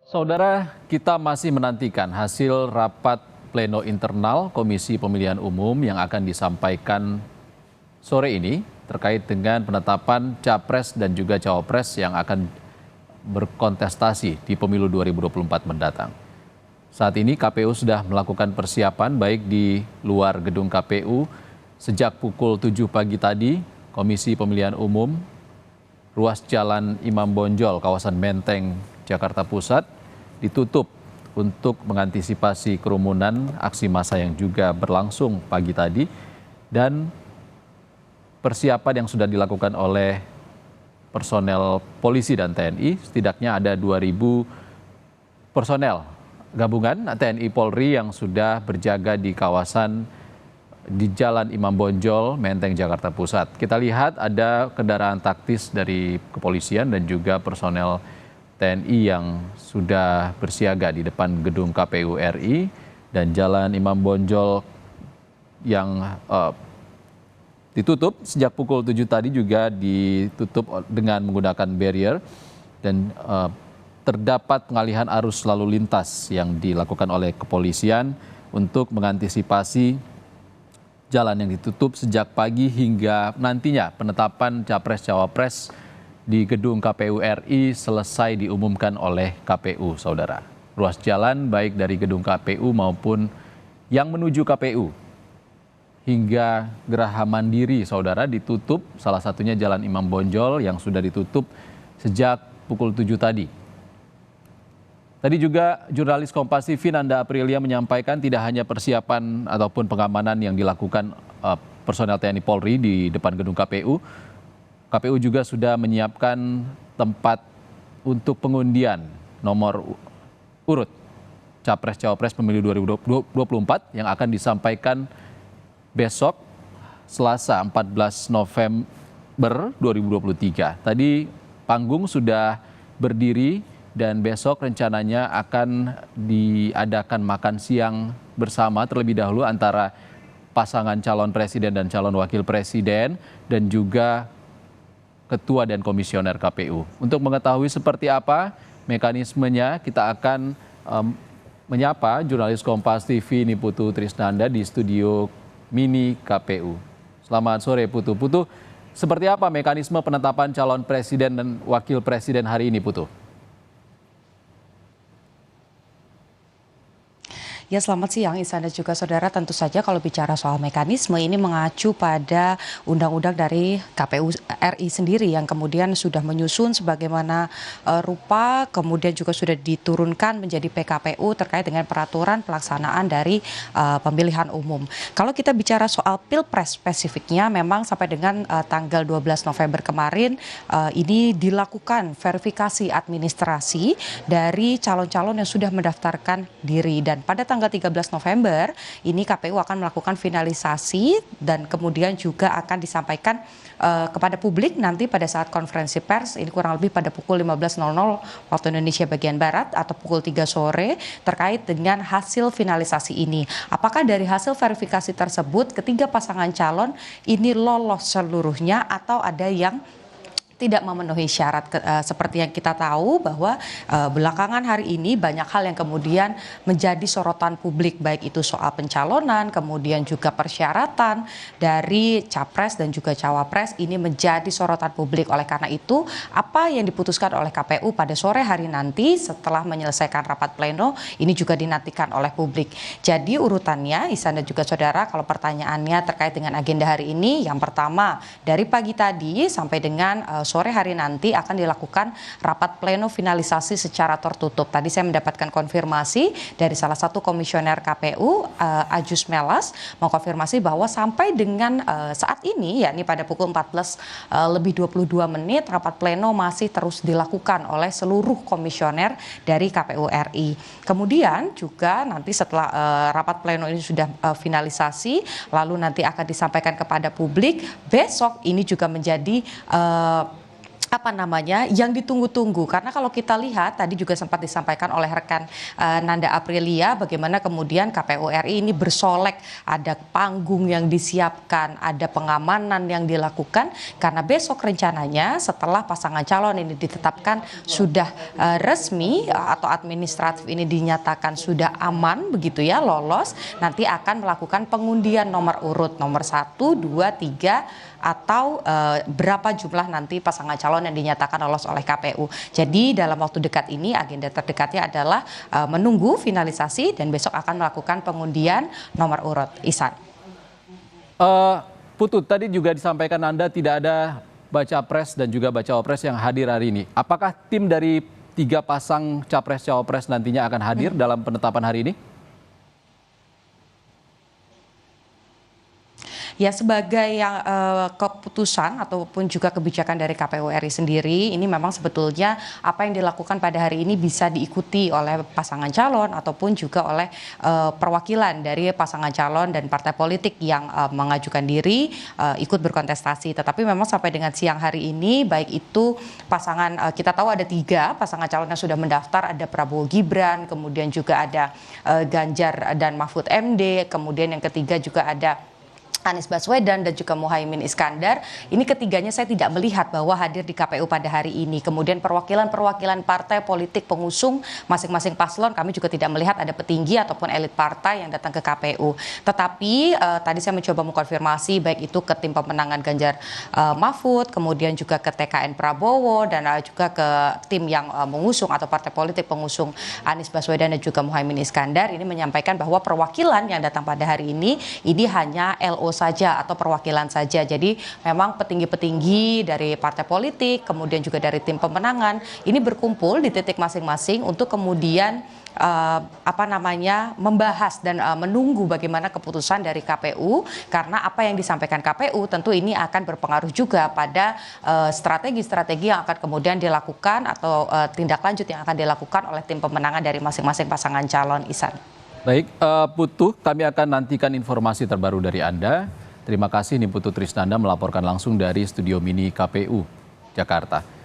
Saudara, kita masih menantikan hasil rapat pleno internal Komisi Pemilihan Umum yang akan disampaikan sore ini terkait dengan penetapan Capres dan juga Cawapres yang akan berkontestasi di pemilu 2024 mendatang. Saat ini KPU sudah melakukan persiapan baik di luar gedung KPU sejak pukul 7 pagi tadi. Komisi Pemilihan Umum ruas Jalan Imam Bonjol, kawasan Menteng, Jakarta Pusat ditutup untuk mengantisipasi kerumunan aksi massa yang juga berlangsung pagi tadi, dan persiapan yang sudah dilakukan oleh personel polisi dan TNI, setidaknya ada 2.000 personel gabungan TNI Polri yang sudah berjaga di kawasan di Jalan Imam Bonjol, Menteng, Jakarta Pusat. Kita lihat ada kendaraan taktis dari kepolisian dan juga personel TNI yang sudah bersiaga di depan gedung KPU RI, dan Jalan Imam Bonjol yang ditutup sejak pukul 7 tadi juga ditutup dengan menggunakan barrier, dan terdapat pengalihan arus lalu lintas yang dilakukan oleh kepolisian untuk mengantisipasi jalan yang ditutup sejak pagi hingga nantinya penetapan Capres-Cawapres di gedung KPU RI selesai diumumkan oleh KPU, saudara. Ruas jalan baik dari gedung KPU maupun yang menuju KPU hingga Geraha Mandiri, saudara, ditutup. Salah satunya Jalan Imam Bonjol yang sudah ditutup sejak pukul 7 tadi. Tadi juga jurnalis Kompas TV Nanda Aprilia menyampaikan tidak hanya persiapan ataupun pengamanan yang dilakukan personel TNI Polri di depan gedung KPU, KPU juga sudah menyiapkan tempat untuk pengundian nomor urut Capres-Cawapres pemilu 2024 yang akan disampaikan besok Selasa 14 November 2023. Tadi panggung sudah berdiri dan besok rencananya akan diadakan makan siang bersama terlebih dahulu antara pasangan calon presiden dan calon wakil presiden dan juga Ketua dan Komisioner KPU. Untuk mengetahui seperti apa mekanismenya, kita akan menyapa jurnalis Kompas TV Niputu Trisnanda di studio mini KPU. Selamat sore Putu. Putu, seperti apa mekanisme penetapan calon presiden dan wakil presiden hari ini, Putu? Ya, selamat siang Ihsan dan juga saudara. Tentu saja kalau bicara soal mekanisme ini mengacu pada undang-undang dari KPU RI sendiri yang kemudian sudah menyusun sebagaimana rupa, kemudian juga sudah diturunkan menjadi PKPU terkait dengan peraturan pelaksanaan dari pemilihan umum. Kalau kita bicara soal Pilpres spesifiknya, memang sampai dengan tanggal 12 November kemarin ini dilakukan verifikasi administrasi dari calon-calon yang sudah mendaftarkan diri, dan pada tanggal 13 November ini KPU akan melakukan finalisasi dan kemudian juga akan disampaikan kepada publik nanti pada saat konferensi pers, ini kurang lebih pada pukul 15.00 waktu Indonesia bagian Barat atau pukul 3 sore terkait dengan hasil finalisasi ini. Apakah dari hasil verifikasi tersebut ketiga pasangan calon ini lolos seluruhnya atau ada yang tidak memenuhi syarat, seperti yang kita tahu bahwa belakangan hari ini banyak hal yang kemudian menjadi sorotan publik, baik itu soal pencalonan, kemudian juga persyaratan dari Capres dan juga Cawapres ini menjadi sorotan publik. Oleh karena itu, apa yang diputuskan oleh KPU pada sore hari nanti setelah menyelesaikan rapat pleno ini juga dinantikan oleh publik. Jadi urutannya, Ihsan dan juga saudara, kalau pertanyaannya terkait dengan agenda hari ini, yang pertama dari pagi tadi sampai dengan sore hari nanti akan dilakukan rapat pleno finalisasi secara tertutup. Tadi saya mendapatkan konfirmasi dari salah satu komisioner KPU, Ajus Melas, mengkonfirmasi bahwa sampai dengan saat ini, yakni pada pukul 14:22 rapat pleno masih terus dilakukan oleh seluruh komisioner dari KPU RI. Kemudian juga nanti setelah rapat pleno ini sudah finalisasi, lalu nanti akan disampaikan kepada publik. Besok ini juga menjadi yang ditunggu-tunggu, karena kalau kita lihat tadi juga sempat disampaikan oleh rekan Nanda Aprilia bagaimana kemudian KPU RI ini bersolek, ada panggung yang disiapkan, ada pengamanan yang dilakukan karena besok rencananya setelah pasangan calon ini ditetapkan sudah resmi atau administratif ini dinyatakan sudah aman begitu ya, lolos, nanti akan melakukan pengundian nomor urut nomor 1, 2, 3 atau berapa jumlah nanti pasangan calon yang dinyatakan lolos oleh KPU. Jadi dalam waktu dekat ini agenda terdekatnya adalah menunggu finalisasi dan besok akan melakukan pengundian nomor urut. Ihsan. Putu, tadi juga disampaikan Anda tidak ada baca pres dan juga baca pres yang hadir hari ini. Apakah tim dari 3 pasang capres-cawapres nantinya akan hadir dalam penetapan hari ini? Ya, sebagai yang keputusan ataupun juga kebijakan dari KPU RI sendiri, ini memang sebetulnya apa yang dilakukan pada hari ini bisa diikuti oleh pasangan calon ataupun juga oleh perwakilan dari pasangan calon dan partai politik yang mengajukan diri ikut berkontestasi. Tetapi memang sampai dengan siang hari ini, baik itu pasangan, kita tahu ada 3 pasangan calon yang sudah mendaftar, ada Prabowo Gibran, kemudian juga ada Ganjar dan Mahfud MD, kemudian yang ketiga juga ada Anies Baswedan dan juga Muhaimin Iskandar. Ini ketiganya saya tidak melihat bahwa hadir di KPU pada hari ini. Kemudian perwakilan-perwakilan partai politik pengusung masing-masing paslon kami juga tidak melihat ada petinggi ataupun elit partai yang datang ke KPU. Tetapi tadi saya mencoba mengkonfirmasi baik itu ke tim pemenangan Ganjar Mahfud, kemudian juga ke TKN Prabowo dan juga ke tim yang mengusung atau partai politik pengusung Anies Baswedan dan juga Muhaimin Iskandar, ini menyampaikan bahwa perwakilan yang datang pada hari ini hanya LO saja atau perwakilan saja. Jadi memang petinggi-petinggi dari partai politik, kemudian juga dari tim pemenangan ini berkumpul di titik masing-masing untuk kemudian membahas dan menunggu bagaimana keputusan dari KPU, karena apa yang disampaikan KPU tentu ini akan berpengaruh juga pada strategi-strategi yang akan kemudian dilakukan atau tindak lanjut yang akan dilakukan oleh tim pemenangan dari masing-masing pasangan calon. Ihsan. Baik, Putu, kami akan nantikan informasi terbaru dari Anda. Terima kasih Niputu Trisnanda melaporkan langsung dari Studio Mini KPU, Jakarta.